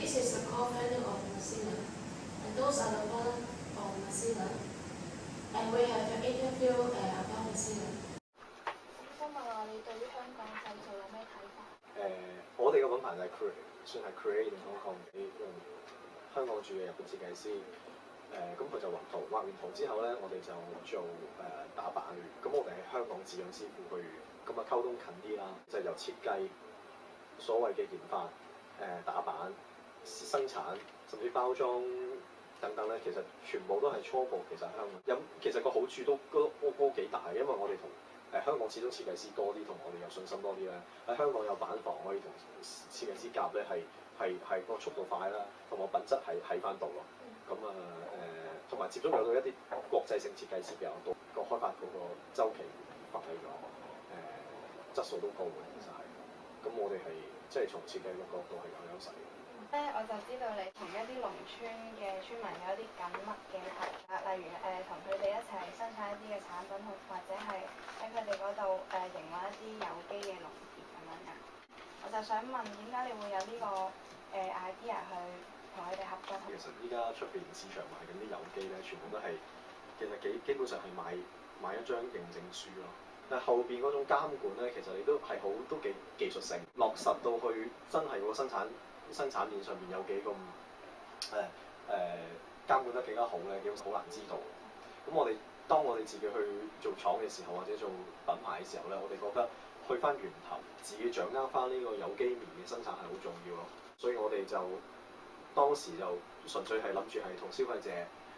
This is the core value of Mozilla, and those are the products of Mozilla. And we have an interview about Mozilla. 想問下你對於香港製造有咩睇法？我哋個品牌就係算係 Create in Hong Kong，用香港住嘅日本設計師。咁佢就畫完圖之後咧，我哋就做打版。咁我哋係香港字樣師傅去，咁啊溝通近啲啦，就係由設計、所謂嘅研發、打版、生產，甚至包裝等等咧，其實全部都係初步。其實香港其實個好處都幾大，因為我哋同香港始終設計師多啲，同我哋有信心多啲咧。喺香港有板房可以同設計師夾咧，係個速度快啦，同埋品質係喺翻度咯。咁同埋接觸到一啲國際性設計師比較多，個開發嗰個週期快咗，質素都高嘅，其實係。咁我哋係即係從設計個角度係有優勢嘅。我就知道你同一啲農村嘅村民有一啲緊密嘅合作，例如同佢哋一齊生產一啲嘅產品，或者係喺佢哋嗰度營運一啲有機嘅農業咁樣嘅。我就想問點解你會有呢個idea去同佢哋合作？其實依家出邊市場賣緊啲有機咧，全部都係其實基本上係買一張認證書咯。但係後邊嗰種監管咧，其實你都幾技術性，落實到去真係個生產鏈上面有幾咁監管得幾加好咧，基本上好難知道。咁當我哋自己去做廠嘅時候，或者做品牌嘅時候咧，我哋覺得去翻源頭，自己掌握翻呢個有機棉嘅生產係好重要咯。所以我哋就當時就純粹係諗住係同消費者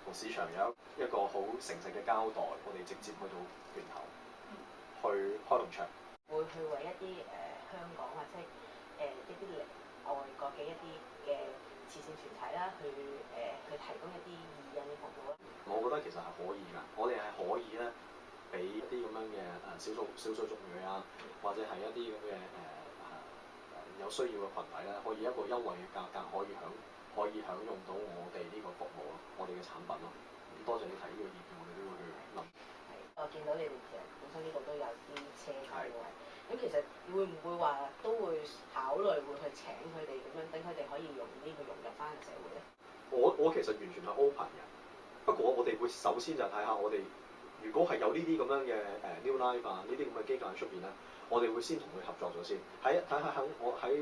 同市場有一個好誠實嘅交代，我哋直接去到源頭去開農場。會去為一啲香港或者一啲外國嘅一啲嘅慈善團體啦，去提供一啲義印嘅服務啦。我覺得其實係可以㗎，我哋係可以咧，俾一啲咁樣嘅少數族裔啊，或者係一啲咁嘅有需要嘅群體咧，可以一個優惠嘅價格可以享用到我哋呢個服務咯，我哋嘅產品咯。咁多謝你提呢個意見，我哋都會去諗。我見到你哋其實本身呢度都有啲車嘅位，咁其實會唔會話都會考慮會去請佢哋咁樣，等佢哋可以容易去融入翻個社會咧？我其實完全係 open 嘅，不過我哋會首先就睇下我哋如果係有呢啲咁樣嘅New Life 啊呢啲咁嘅機構喺出邊咧，我哋會先同佢合作咗先，睇下我喺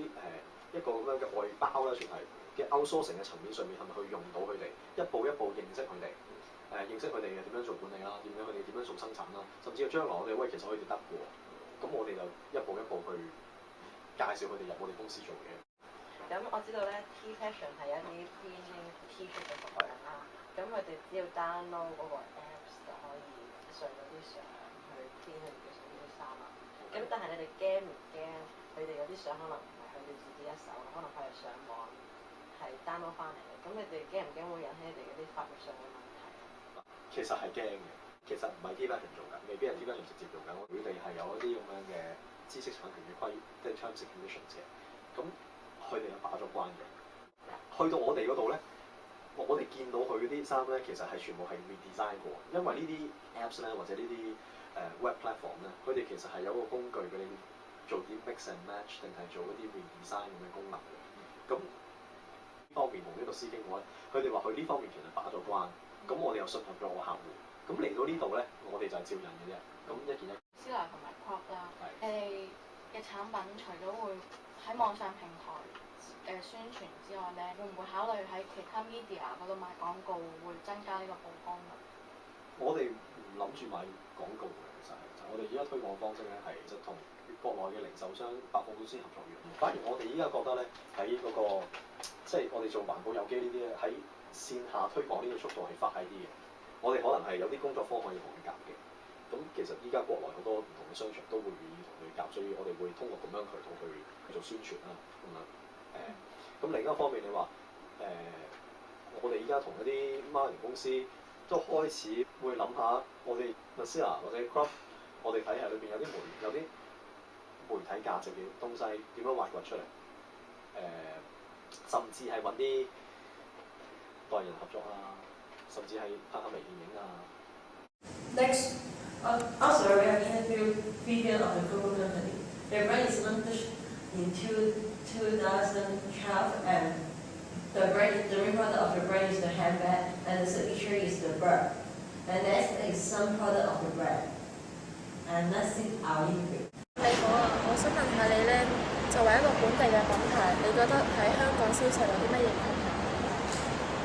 一個咁樣嘅外包啦，算係嘅 outsourcing 嘅層面上面係咪去用到佢哋，一步一步認識佢哋。認識佢哋嘅點樣做管理啦，佢哋點樣做生產啦，甚至係將來我哋其實佢哋得嘅喎，咁我哋就一步一步去介紹佢哋入我哋公司做嘢。咁我知道咧 T Fashion 係一啲編 T 恤嘅服務人啦，咁佢哋只要 download 嗰個 Apps 就可以上嗰啲相去編佢哋嘅衫啊。咁但係你哋驚唔驚？佢哋有啲相可能唔係佢哋自己一手，可能佢係上網係 download 翻嚟嘅。咁你哋驚唔驚會引起你哋嗰啲法律上嘅問題？其實係驚嘅，其實唔係 T Fashion 做緊，未必係 T Fashion 直接做緊，佢哋係有一啲咁樣嘅知識產權嘅即係 terms and conditions 嘅，咁佢哋又把咗關嘅。去到我哋嗰度咧，我哋見到佢啲衫咧，其實係全部係 redesign 過，因為呢啲 apps 咧或者呢啲web platform 咧，佢哋其實係有個工具俾你做啲 mix and match 定係做一啲 redesign 咁嘅功能嘅。咁方面同呢個司經我咧，佢哋話佢呢方面其實把咗關。咁我哋又信任咗我客戶，咁嚟到呢度咧，我哋就係照印嘅啫。咁一件一。Mozilla 同埋 Crop 啦，你哋嘅產品除咗會喺網上平台宣傳之外咧，會唔會考慮喺其他 media 嗰度賣廣告，會增加呢個曝光率？我哋唔諗住買廣告嘅，其實係我哋而家推廣方式咧係即係同國內嘅零售商百貨公司合作嘅。反而我哋依家覺得咧喺嗰個即係我哋做環保有機呢啲咧喺線下推廣呢個速度係快啲嘅，我哋可能係有啲工作坊可以同佢夾嘅。咁其實依家國內好多唔同嘅商場都會願意同佢夾，所以我哋會通過咁樣渠道去做宣傳啦。咁樣咁另一方面你話我哋依家同一啲 marketing 公司都開始會諗下，我哋 Mozilla 或者 Crop， 我哋睇下裏邊有啲媒體價值嘅東西點樣挖掘出嚟，甚至係揾啲代人合作啊，甚至係拍下微電影啊。Next, also we have interviewed Vivian of the Google company. Their brand is launched in 2012 and the main product of the brand is the handbag, and the signature is the bird. And next is some product of the brand. And that's it, our interview. 你好啊，我想問下你咧，作為一個本地嘅品牌，你覺得喺香港銷售有啲乜嘢困難？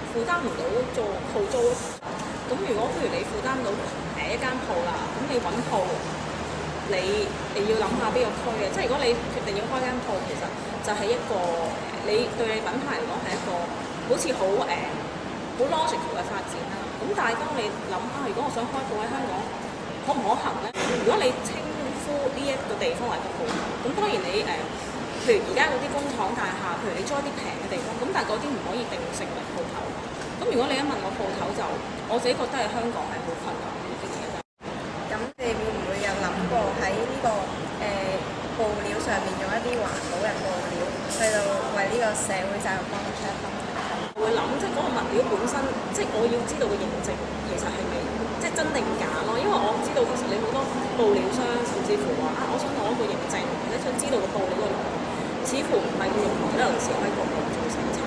負擔唔到做鋪租。咁如果譬如你負擔到一間鋪啦，咁你揾鋪，你要諗下邊個區嘅。即係如果你決定要開間鋪，其實就係一個你對你品牌嚟講係一個好似好logical 嘅發展啦。咁但係當你諗啊，如果我想開鋪喺香港，可唔可行咧？如果你稱呼呢一個地方為個鋪頭，咁當然你譬如而家嗰啲工廠大廈，譬如你租一啲平嘅地方，咁但係嗰啲唔可以定性為鋪頭。咁如果你一問我鋪頭就，我自己覺得係香港係好困難嘅啲嘢。咁你會唔會有諗過喺呢個布料上面用一啲環保嘅布料，去到為呢個社會責任幫出一分力？會諗即係嗰個物料本身，即係我要知道個認證其實係咪即係真定假咯。因為我知道其實你好多布料商甚至乎話我想攞一個認證，或者想知道個布料嘅來源，似乎唔係咁容易咧。有時喺國內做生產。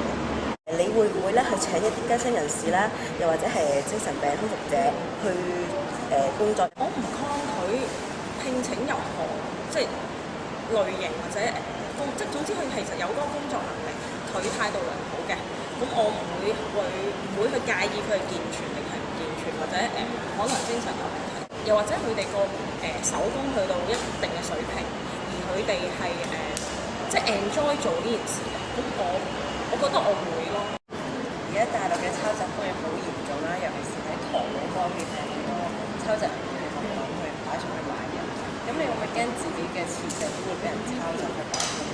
你會唔會咧去請一啲更新人士啦，又或者係精神病康復者去工作？我唔抗拒聘請任何即係類型或者即係總之佢其實有嗰個工作能力，佢態度良好嘅，咁我唔會去介意佢係健全定係唔健全，或者可能精神有問題，又或者佢哋個手工去到一定嘅水平，而佢哋係即係 enjoy 做呢件事嘅，咁我覺得我會咯。而家大陸嘅抄襲風氣好嚴重啦，尤其是喺淘寶方面係好多抄襲人去學講去擺上去賣嘅。咁你會唔會驚自己嘅設計都會俾人抄襲去擺上去？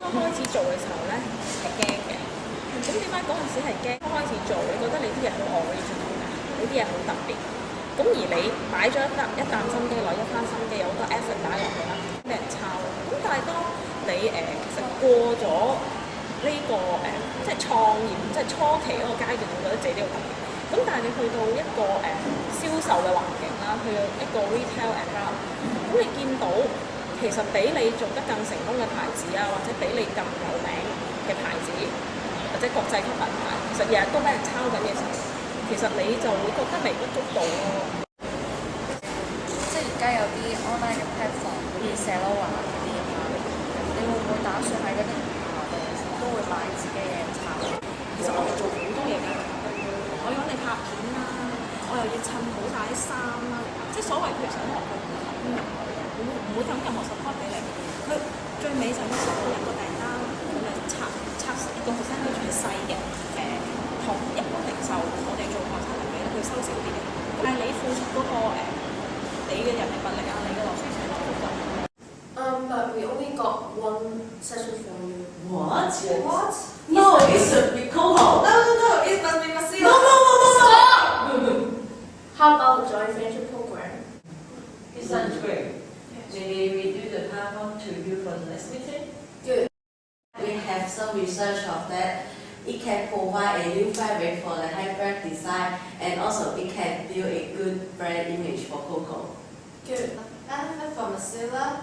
剛開始做嘅時候咧係驚嘅，咁點解嗰陣時係驚？剛開始做，你覺得你啲嘢好 original 嘅，你啲嘢好特別，咁而你擺咗一啖心機落，一番心機，有好多 effort 擺落去啦，俾人抄。咁但係當你其實過咗呢個即係創業，即係初期嗰個階段，我覺得自己都好特別。咁但係你去到一個銷售嘅環境啦，去到一個 retail environment，咁你見到其實比你做得更成功嘅牌子啊，或者比你更有名嘅牌子，或者國際級品牌，其實日日都俾人抄緊嘅時候，其實你就會覺得微不足道咯。即係而家有啲 online 嘅 platform，好似 Zalora 嗰啲啊，你會唔會打算喺嗰啲都會賣自己嘅產品？其實我哋做好多嘢㗎，我要揾你拍片啦，我又要襯好晒啲衫啦，即係所謂譬如想學佢唔入去嘅，唔會等任何 support 俾你。佢最尾就係收到一個訂單，咁樣拆一個 percentage 係細嘅，同一般零售我哋做學生嚟比，佢收少啲嘅。但係你付出嗰個你嘅人力物力啊，你嘅落書成本好貴。But we only got one session for you. What? What? No, it should be Coho. No, it must be Masila. Stop! How about the joint venture program? It sounds great. Maybe we do the PowerPoint to you for the next meeting? Good. We have some research of that. It can provide a new fabric for the hybrid design, and also it can build a good brand image for Coco. Good. Benefit for Masila,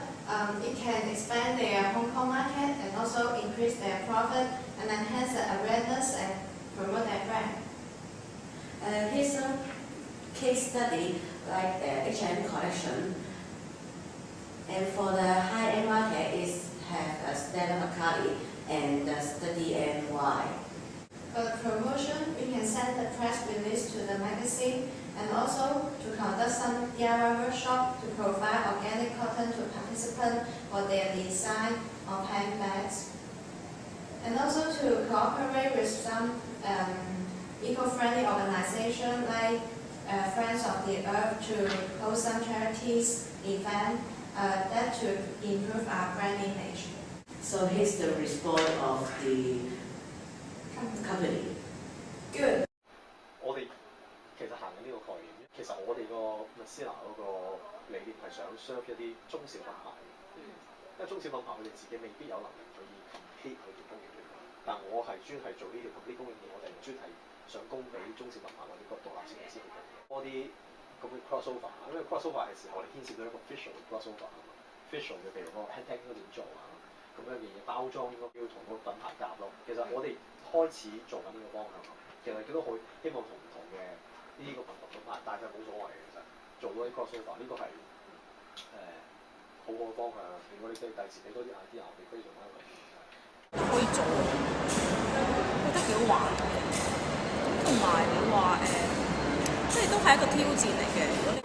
it can expand their Hong Kong market and also increase their profit and enhance the awareness and promote their brand. Here's some case study like the H&M collection. And for the high-end market, it have a Stella McCartney and the Study NY. For the promotion, we can send the press release to the magazine and also to conduct some DIY workshop to provide organic cotton to participants for their design of handbags. And also to cooperate with some eco-friendly organization like Friends of the Earth to host some charities event that to improve our brand image. So here's the response of the company. Good. 我哋其實行緊呢個概念，其實我哋個 Masila 嗰個理念係想 serve 一啲中小品牌，因為中小品牌佢哋自己未必有能力可以 compete 去做供應鏈，但我係專係做呢條 complete 供應鏈，我哋專係想供俾中小品牌或者個獨立設計師去多啲咁嘅 crossover， 因為 crossover 嘅時候我哋牽涉到一個 visual 嘅 crossover 啊嘛 ，visual 嘅譬如個 handtag 應該點做啊，咁樣嘅嘢包裝應該要同個品牌夾咯。其實我哋好開始做緊呢個方向。其實亦都好希望同唔同嘅呢個運動都拍，但係冇所謂嘅，其實做到啲 crossover 呢個係好好嘅方向。如果你第時俾多啲 idea，我哋可以做翻一個可以做，覺得幾好玩嘅。咁同埋你話即係都係一個挑戰嚟嘅。如果你